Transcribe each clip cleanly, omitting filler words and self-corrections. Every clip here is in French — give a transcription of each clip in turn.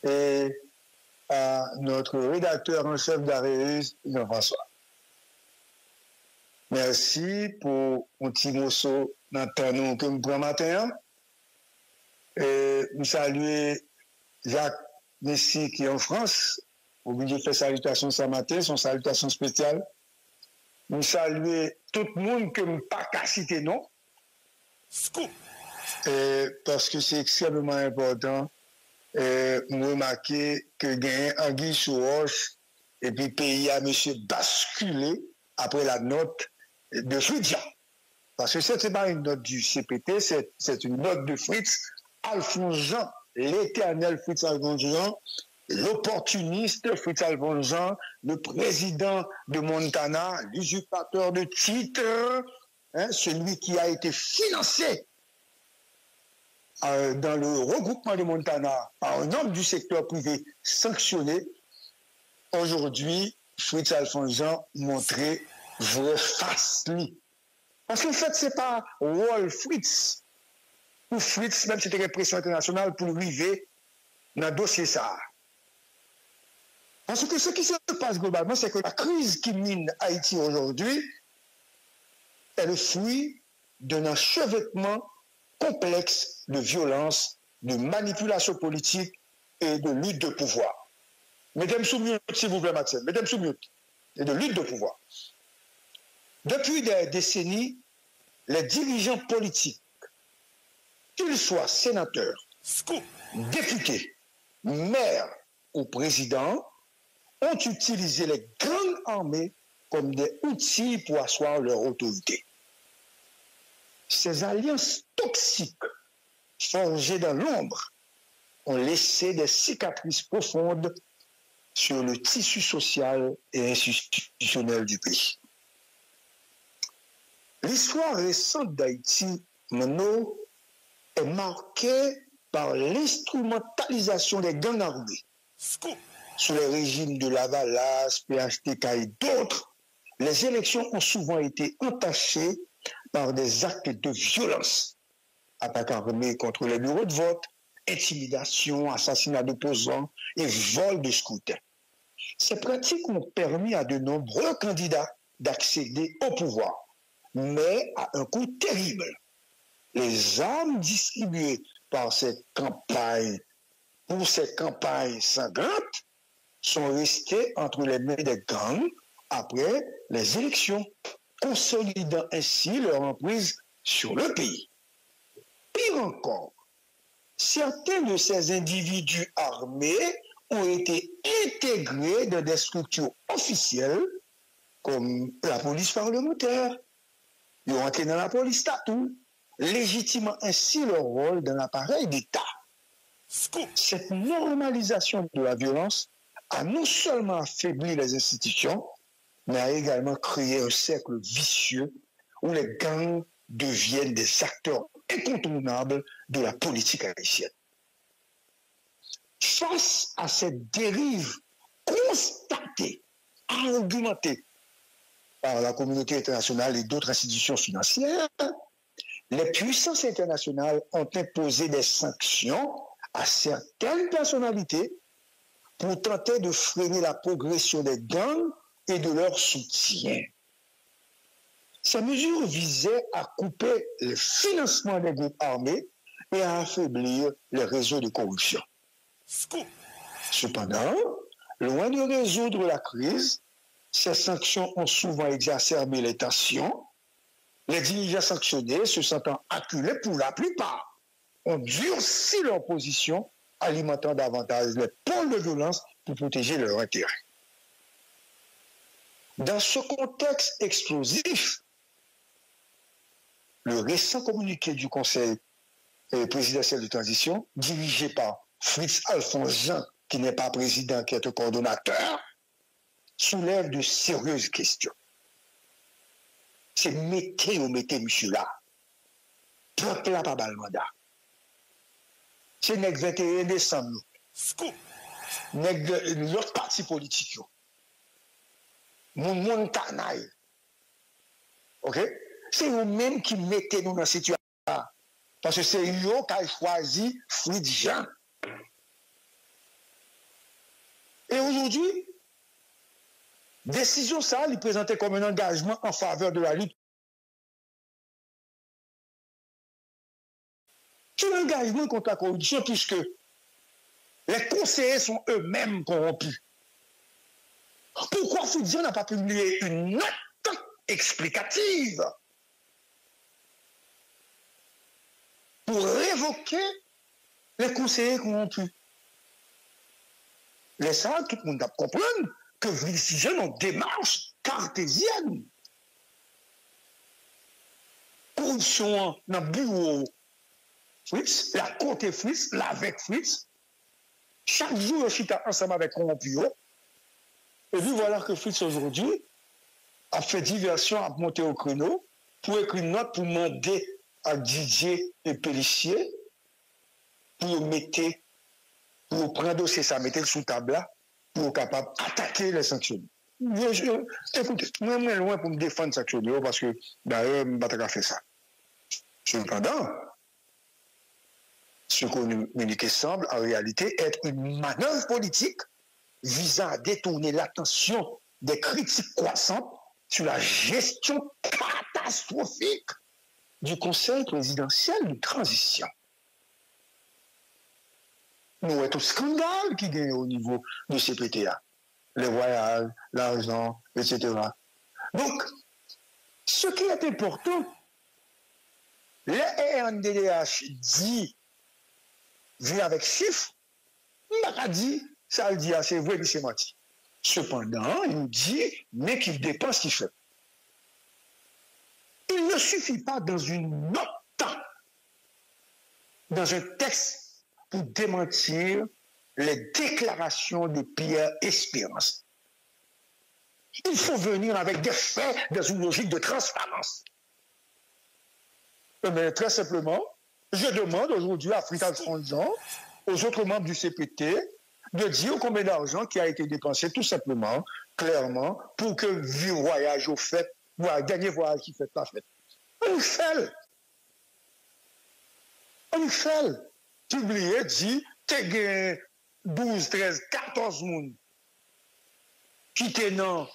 et à notre rédacteur en chef d'Aréus, Jean-François. Merci pour un petit morceau dans le temps que nous prenons matin. Et nous saluons Jacques Messi qui est en France. Obligé de faire salutation ce matin, son salutation spéciale. Nous saluons tout le monde que nous pas qu'à citer non. Scoop. Parce que c'est extrêmement important. Nous remarquons que gagne Anguille sous roche et puis le pays a monsieur basculé après la note de Fritz. Parce que ce n'est pas une note du CPT, c'est une note de Fritz Alphonse Jean, l'éternel Fritz Alphonse Jean, l'opportuniste Fritz Alphonse Jean, le président de Montana, l'usurpateur de titre, hein, celui qui a été financé dans le regroupement de Montana par un homme du secteur privé sanctionné. Aujourd'hui, Fritz Alphonse Jean montrait vraie face. Parce qu'en fait, ce n'est pas Wall Fritz. Pour Fritz, même c'était répression internationale pour arriver dans le dossier ça. Parce que ce qui se passe globalement, c'est que la crise qui mine Haïti aujourd'hui est le fruit d'un enchevêtrement complexe de violence, de manipulation politique et de lutte de pouvoir. Mesdames sous-mute, s'il vous plaît, Maxime, mesdames sous-mute, et de lutte de pouvoir. Depuis des décennies, les dirigeants politiques, qu'ils soient sénateurs, députés, maires ou présidents, ont utilisé les grandes armées comme des outils pour asseoir leur autorité. Ces alliances toxiques, forgées dans l'ombre, ont laissé des cicatrices profondes sur le tissu social et institutionnel du pays. L'histoire récente d'Haïti, Mano, est marquée par l'instrumentalisation des gangs armés. Sous les régimes de Lavalas, PHTK et d'autres, les élections ont souvent été entachées par des actes de violence. Attaques armées contre les bureaux de vote, intimidation, assassinat d'opposants et vol de scrutins. Ces pratiques ont permis à de nombreux candidats d'accéder au pouvoir, mais à un coût terrible. Les armes distribuées par ces campagnes, pour ces campagnes sanglantes, sont restées entre les mains des gangs après les élections, consolidant ainsi leur emprise sur le pays. Pire encore, certains de ces individus armés ont été intégrés dans des structures officielles comme la police parlementaire. Ils ont entré dans la police tatou, légitimant ainsi leur rôle dans l'appareil d'État. Cette normalisation de la violence a non seulement affaibli les institutions, mais a également créé un cercle vicieux où les gangs deviennent des acteurs incontournables de la politique haïtienne. Face à cette dérive constatée, argumentée par la communauté internationale et d'autres institutions financières, les puissances internationales ont imposé des sanctions à certaines personnalités pour tenter de freiner la progression des gangs et de leur soutien. Ces mesures visaient à couper le financement des groupes armés et à affaiblir les réseaux de corruption. Cependant, loin de résoudre la crise, ces sanctions ont souvent exacerbé les tensions. Les dirigeants sanctionnés, se sentant acculés pour la plupart, ont durci leur position, alimentant davantage les pôles de violence pour protéger leurs intérêts. Dans ce contexte explosif, le récent communiqué du Conseil présidentiel de transition, dirigé par Fritz Alphonse Jean, qui n'est pas président, qui est un coordonnateur, soulève de sérieuses questions. C'est mettez monsieur là. Peuple là pas le mandat. C'est le 21 décembre. L'autre parti politique. Mon canaille. OK? C'est vous-même qui mettez nous dans cette situation. Parce que c'est eux qui ont choisi Fritz Jean. Aujourd'hui, décision ça, il présentait comme un engagement en faveur de la lutte. C'est un engagement contre la corruption puisque les conseillers sont eux-mêmes corrompus. Pourquoi Foudian n'a pas publié une note explicative pour révoquer les conseillers corrompus? Les ça, tout le monde doit comprendre que ces jeunes ont une démarche cartésienne. Corruption dans le bureau Fritz, la côté Fritz, l'avec Fritz. Chaque jour, je suis ensemble avec corrompu. Et puis voilà que Fritz aujourd'hui a fait diversion, a monté au créneau pour écrire une note pour demander à Didier et Pélissier pour prendre dossier ça, mettre sous table là, pour être capable d'attaquer les sanctions. Écoutez, moi, je suis loin pour me défendre les sanctions parce que d'ailleurs, je ne vais pas faire ça. Cependant, ce communiqué semble en réalité être une manœuvre politique visant à détourner l'attention des critiques croissantes sur la gestion catastrophique du Conseil présidentiel de transition. Nous avons tout scandale qui gagne au niveau de CPTA. Les voyages, l'argent, etc. Donc, ce qui est important, le RNDDH dit, vu avec chiffres, il n'a dit, ça le dit, c'est vrai, c'est menti. Cependant, il nous dit, mais qu'il dépense ce qu'il fait. Il ne suffit pas dans une note, dans un texte, pour démentir les déclarations de Pierre Espérance. Il faut venir avec des faits dans une logique de transparence. Mais très simplement, je demande aujourd'hui à Frita Franzon, aux autres membres du CPT, de dire combien d'argent qui a été dépensé, tout simplement, clairement, pour que le voyage au fait, le dernier voyage qui fait pas fait. On le fait. On le fait. Publié, dit, t'es 12, 13, 14 moun qui étaient dans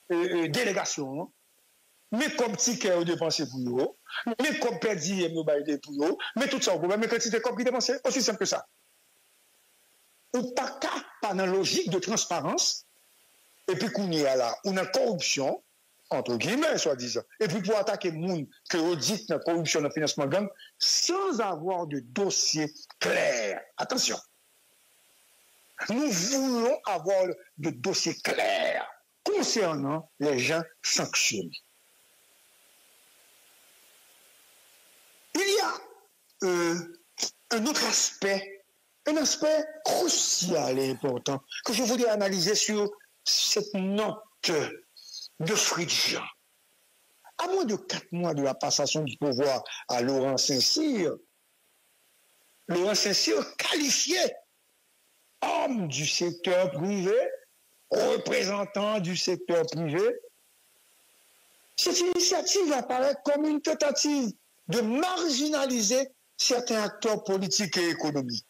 délégation, mais comme ticket au dépensé pour eux, mais comme perdu au bail pour eux, mais tout ça au problème, mais quantité comme qui dépensé, aussi simple que ça. Ou pas dans la logique de transparence, et puis qu'on y a là, on a corruption, entre guillemets, soi-disant, et puis pour attaquer les gens que vous dites la corruption dans le financement gang, sans avoir de dossier clair. Attention. Nous voulons avoir de dossiers clairs concernant les gens sanctionnés. Il y a un autre aspect, un aspect crucial et important que je voudrais analyser sur cette note de Fridjan. À moins de 4 mois de la passation du pouvoir à Laurent Saint-Cyr qualifié homme du secteur privé, représentant du secteur privé, cette initiative apparaît comme une tentative de marginaliser certains acteurs politiques et économiques.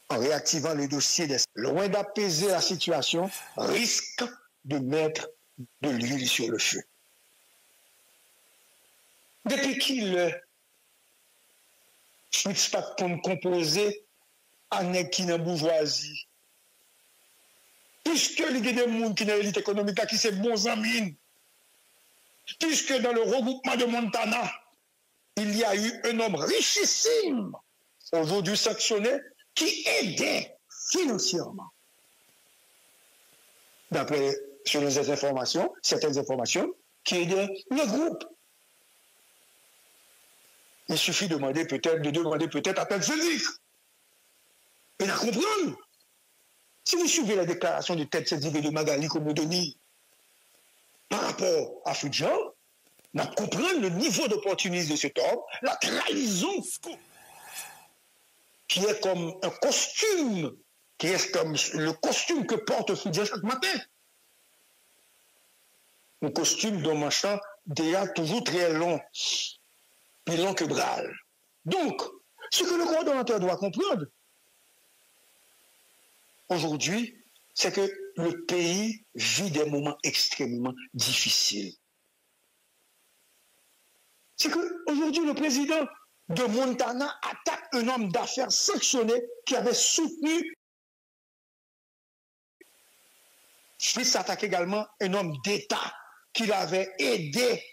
En réactivant le dossier, loin d'apaiser la situation, risque de mettre de l'huile sur le feu. Depuis qu'il Fritz pas comme composé avec qui dans bourgeoisie, puisque il y a des gens qui dans l'élite économique qui sont bons amis, puisque dans le regroupement de Montana, il y a eu un homme richissime, aujourd'hui sanctionné, qui aidait financièrement. D'après certaines informations, qui aidait le groupe. Il suffit de demander peut-être à Tel Sédic. Et à comprendre. Si vous suivez la déclaration de Tel Sédic et de Magali Komodoni par rapport à Fridjan, on comprend le niveau d'opportunisme de cet homme, la trahison qui est comme un costume, qui est comme le costume que porte Fridjan chaque matin. Un costume d'un machin déjà toujours très long, plus long que Bral. Donc, ce que le coordonnateur doit comprendre, aujourd'hui, c'est que le pays vit des moments extrêmement difficiles. C'est qu'aujourd'hui, le président de Montana attaque un homme d'affaires sanctionné qui avait soutenu. Fritz attaque également un homme d'État qui l'avait aidé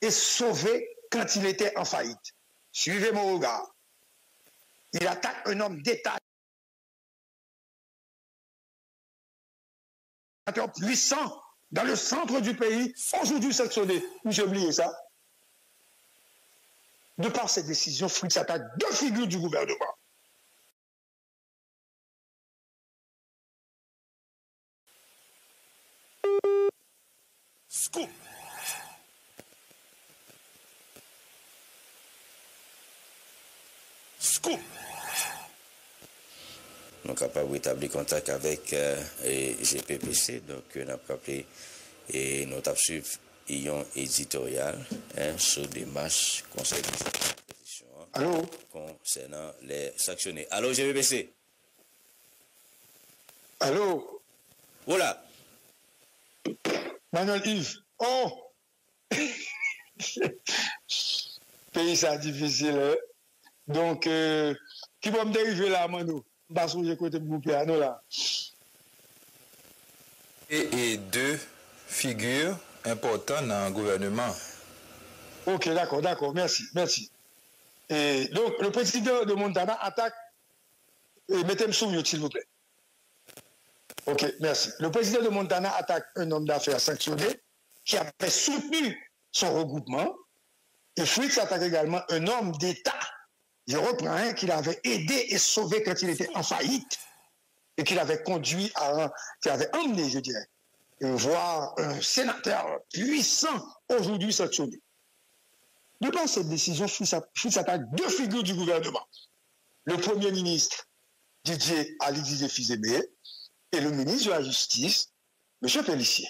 et sauvé quand il était en faillite. Suivez mon regard. Il attaque un homme d'État puissant dans le centre du pays, aujourd'hui sanctionné. J'ai oublié ça. De par cette décision, Fritz attaque deux figures du gouvernement. Scoop. Scoop. Nous sommes capables d'établir contact avec GPPC, donc nous avons appelé et nous avons suivi un éditorial sur des marches concernant les sanctionnés. Allô, GPPC? Allô? Voilà. Manuel Yves. Oh! Pays ça difficile. Hein? Donc, qui va me dériver là, Mano? Parce que j'ai côté de Piano là. Et deux figures importantes dans le gouvernement. Ok, d'accord, merci. Et donc, le président de Montana attaque. Mettez-moi sous mute, s'il vous plaît. Ok, merci. Le président de Montana attaque un homme d'affaires sanctionné qui avait soutenu son regroupement. Et Fritz attaque également un homme d'État, je reprends, qu'il avait aidé et sauvé quand il était en faillite et qu'il avait conduit qu'il avait emmené, je dirais, voir un sénateur puissant aujourd'hui sanctionné. Devant cette décision, Fritz attaque deux figures du gouvernement. Le Premier ministre, Didier Fizébé, et le ministre de la Justice, M. Pélissier.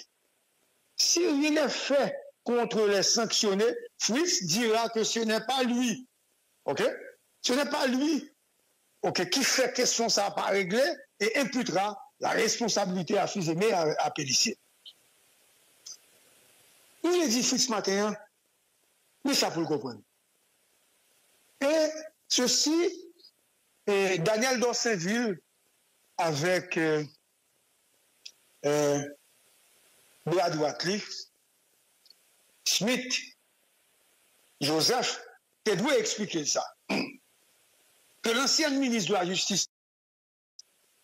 Si rien n'est fait contre les sanctionnés, Fritz dira que ce n'est pas lui. OK? Ce n'est pas lui, OK, qui fait question ça n'a pas réglé et imputera la responsabilité à Fizébé à Pélissier. Il a dit Fritz matin, mais ça pour le comprendre. Et ceci, Daniel Dorsainville avec Brad Watliff, Smith, Joseph, tu dois expliquer ça. Que l'ancien ministre de la Justice,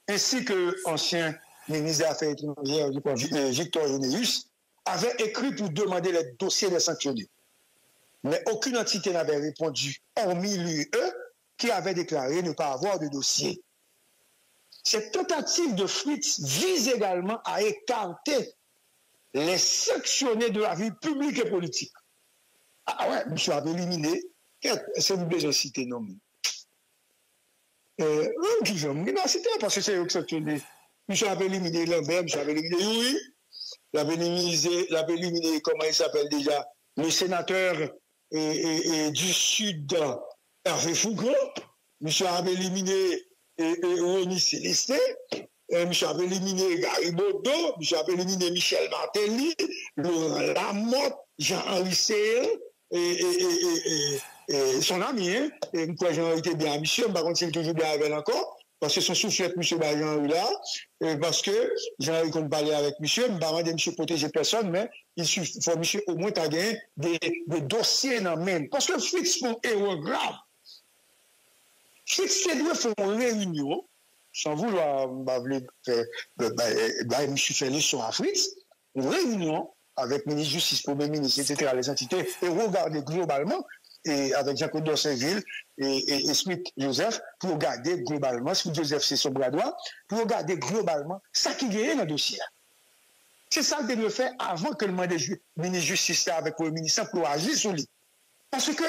ainsi que l'ancien ministre des Affaires étrangères, Victor Genéus, avait écrit pour demander les dossiers des sanctionnés. Mais aucune entité n'avait répondu, hormis l'UE, qui avait déclaré ne pas avoir de dossier. Cette tentative de Fritz vise également à écarter les sanctionnés de la vie publique et politique. Ah ouais, monsieur avait éliminé, c'est une besoin de citer non. Non, c'était parce que c'est eux qui sanctionné. Monsieur avait éliminé Lambert, monsieur avait éliminé oui. Il avait éliminé, comment il s'appelle déjà, le sénateur du Sud, Hervé Foucault. Monsieur avait éliminé René Célestin. Monsieur avait éliminé Garibaldo. Monsieur avait éliminé Michel Martelly, Laurent Lamotte, Jean-Henri Seyel, et son ami, hein. Et pourquoi Jean-Henri était bien à monsieur, par contre, c'est toujours bien avec elle encore. Parce que son soufflet, monsieur Jean-Henri là, parce que Jean-Henri compte parler avec monsieur, je ne vais pas monsieur protéger personne, mais il faut monsieur au moins gagner des dossiers dans le même. Parce que Fritz font un héros grave. Fritz doit faire une réunion, sans vouloir monsieur Félix sur Fritz, une réunion avec le ministre de la Justice, Premier ministre, etc., les entités, et regarder globalement, et avec Jean-Claude Dorsainville et Smith Joseph, pour regarder globalement, Smith Joseph c'est son bras droit, pour regarder globalement ça qui gagne dans le dossier. C'est ça que de le faire avant que le ministre de Justice avec le ministre pour agir sur lui. Parce que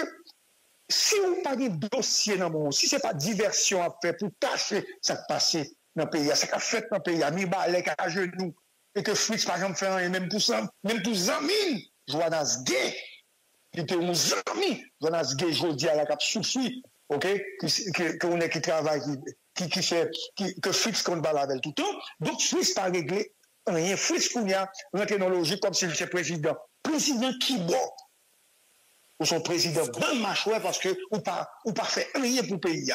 si vous n'avez pas de dossier dans le monde, si ce n'est pas diversion à faire pour cacher ce qui passe dans le pays, ce qui a fait dans le pays, à mi-balai, à genoux, et que Fritz, par exemple, fait un même pour Zamine, Jonas Gay, qui était un ami, Jonas Gay, je dis à la cap souffri, ok, qui travaille, que Fritz compte pas la tout le temps. Donc, Fritz pas réglé rien. Fritz qu'on y a rentré dans la logique comme s'il était président. Président qui bon? Ou son président bon machouet parce que ou pas fait rien pour le pays.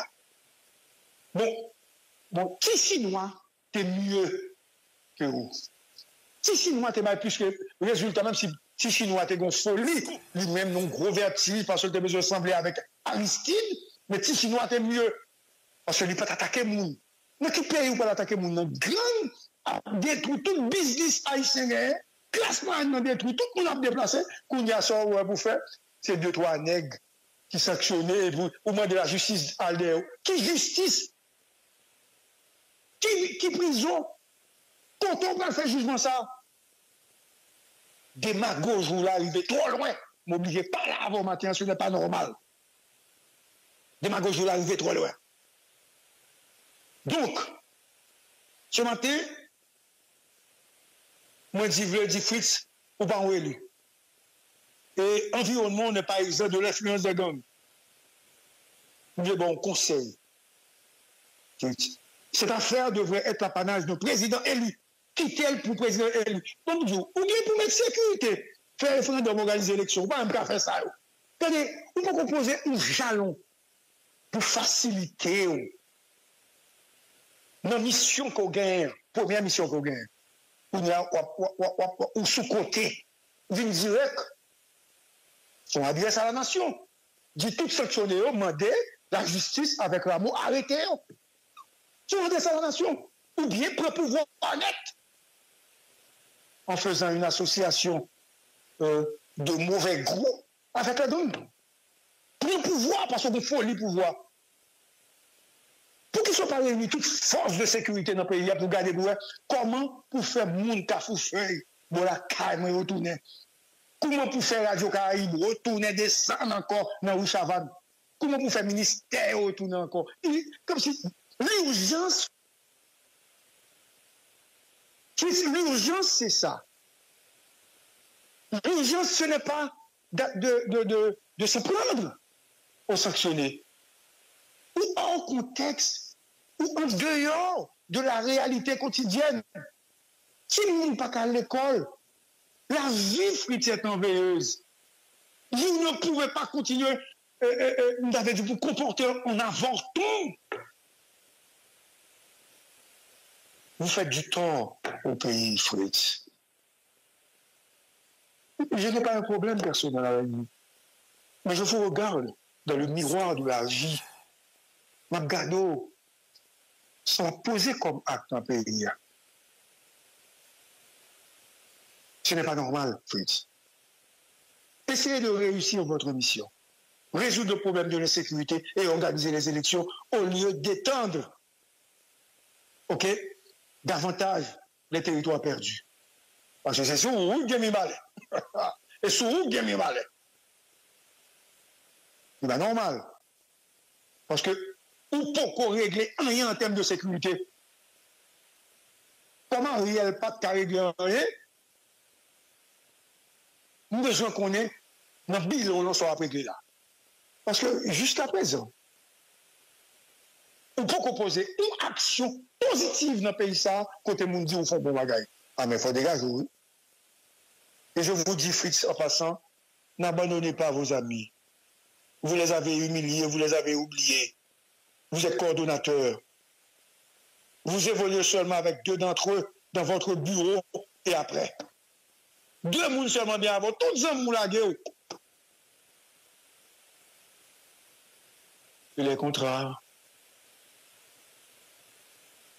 Bon, qui Chinois t'es mieux que vous? Si Chinois t'es mal plus que résultat, même si Chinois t'es gon folie, lui-même non gros vertige parce que t'es besoin de sembler avec Aristide, mais si Chinois t'es mieux parce que lui pas t'attaquer moun. Mais qui pays ou pas attaquer moun? Grand détruit tout le business haïtien, classement a détruit tout le monde a déplacé, qu'on y a ça pour faire, c'est 2-3 nègres qui sanctionnaient au moins de la justice aldéo. Qui justice? Qui prison? Quand on va faire jugement ça, des magots jouent là, arrivent trop loin. M'obligez pas là avant matin, ce n'est pas normal. Des magots jouent là, arrivent trop loin. Donc, ce matin, moi je dis Fritz, ou pas en élu. Et l'environnement n'est pas exempt de l'influence de gang. Mais bon, conseil. Cette affaire devrait être l'apanage de président élu. Quitter pour président élu. Ou bien pour mettre sécurité. Faire référendum, organiser l'élection. Pas même qu'à faire ça. C'est-à-dire, on peut composer un jalon pour faciliter la mission qu'on gagne, première mission qu'on gagne. Ou sous-côté, d'une direct, son adresse à la nation. Dit tout sanctionné, demander la justice avec l'amour, arrêtez. Son adresse à la nation. Ou bien pour pouvoir honnête. En faisant une association de mauvais gros avec la donne. Pour le pouvoir, parce qu'il faut le pouvoir. Pour qu'ils ne soient pas réunis toutes forces de sécurité dans le pays, pour garder comment pour faire moun Kafoufeuille, pour la calme retourner. Comment pour faire Radio Caraïbe, retourner, descendre encore dans Rue Chavannes. Comment pour faire ministère, retourner encore. Comme si l'urgence, c'est ça. L'urgence, ce n'est pas de se prendre aux sanctionnés. Ou en contexte, ou en dehors de la réalité quotidienne. Si nous ne pas qu'à l'école, la vie Fritz est enveilleuse. Vous ne pouvez pas continuer de vous comporter en avorton. Vous faites du tort au pays, Fritz. Je n'ai pas un problème personnel avec vous. Mais je vous regarde dans le miroir de la vie. Mabgado, sont posés comme acte dans le pays. Ce n'est pas normal, Fritz. Essayez de réussir votre mission. Résoudre le problème de l'insécurité et organiser les élections au lieu d'étendre, davantage les territoires perdus. Parce que c'est sur où il y a mis mal. Et sur où il y a mis mal. C'est pas normal. Parce que ou pour régler rien en termes de sécurité. Comment réel pas de régler rien? Nous besoin qu'on ait dans le bilan, on soit réglé là. Parce que jusqu'à présent, on peut composer une action positive dans le pays ça, côté moun dit ou font bon bagaille. Ah mais il faut dégager, oui. Et je vous dis, Fritz, en passant, n'abandonnez pas vos amis. Vous les avez humiliés, vous les avez oubliés. Vous êtes coordonnateur. Vous évoluez seulement avec 2 d'entre eux dans votre bureau et après. 2 mouns seulement bien avant. Toutes les gens la gueule. Et les contrats.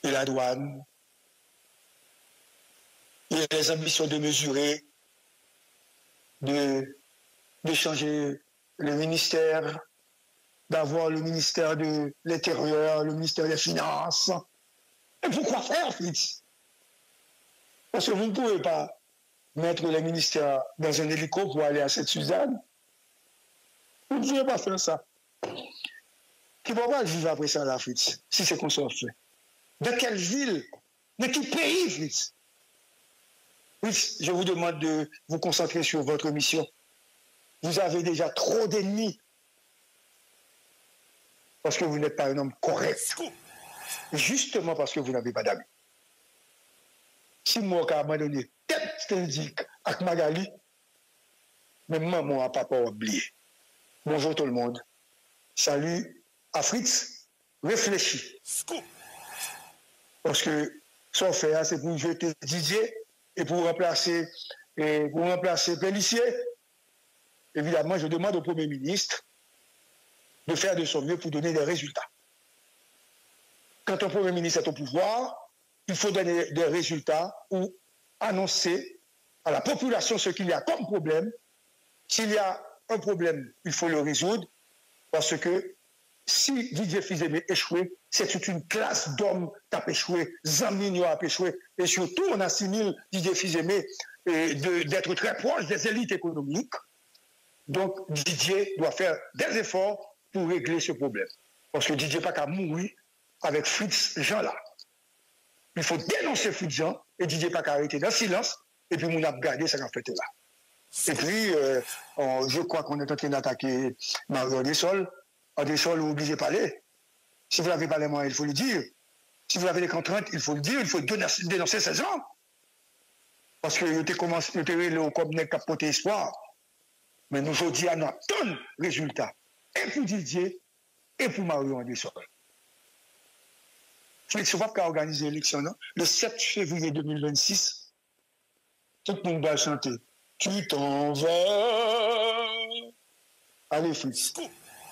Et la douane. Et les ambitions de mesurer. De changer le ministère. D'avoir le ministère de l'Intérieur, le ministère des Finances. Et pourquoi faire, Fritz? Parce que vous ne pouvez pas mettre les ministères dans un hélico pour aller à cette Suzanne. Vous ne pouvez pas faire ça. Qui va pas vivre après ça, là, Fritz, si c'est qu'on s'en fait? De quelle ville? De quel pays, Fritz? Fritz, je vous demande de vous concentrer sur votre mission. Vous avez déjà trop d'ennemis. parce que vous n'êtes pas un homme correct. Justement parce que vous n'avez pas d'amis. Si moi, à un moment donné, tête syndic avec Magali, même maman à papa oublié. Bonjour tout le monde. Salut à Fritz. Réfléchis. Parce que son fait, c'est pour jeter Didier et pour remplacer Pellissier. Évidemment, je demande au Premier ministre de faire de son mieux pour donner des résultats. Quand un Premier ministre est au pouvoir, il faut donner des résultats ou annoncer à la population ce qu'il y a comme problème. S'il y a un problème, il faut le résoudre, parce que si Didier Fils-Aimé échoué, c'est toute une classe d'hommes qui a échoué, Zamigno a échoué, et surtout on assimile Didier Fils-Aimé d'être très proche des élites économiques. Donc Didier doit faire des efforts pour régler ce problème. Parce que Didier n'a pas qu'à mourir avec Fritz Jean là. Il faut dénoncer Fritz Jean et Didier n'a pas qu'à arrêter dans le silence, et puis on a gardé ça qu'on fait là. Et puis, je crois qu'on est en train d'attaquer Mario Desol. Desol, vous obligez de parler. Si vous n'avez pas les moyens, il faut le dire. Si vous avez les contraintes, il faut le dire. Il faut dénoncer ces gens. Parce que vous avez commencé à le comme capoter espoir. Mais nous, aujourd'hui, on a tonnes de résultats. Et pour Didier, et pour Mario Desol. Félix Soufaf qui a organisé l'élection, le 7 février 2026. Tout le monde va chanter. Tu t'en vas. Allez, Fritz.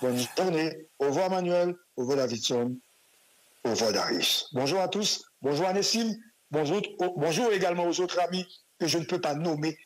Bonne journée. Au revoir, Manuel. Au revoir, Davidson. Au revoir, Darius. Bonjour à tous. Bonjour à Nessim. Bonjour également aux autres amis que je ne peux pas nommer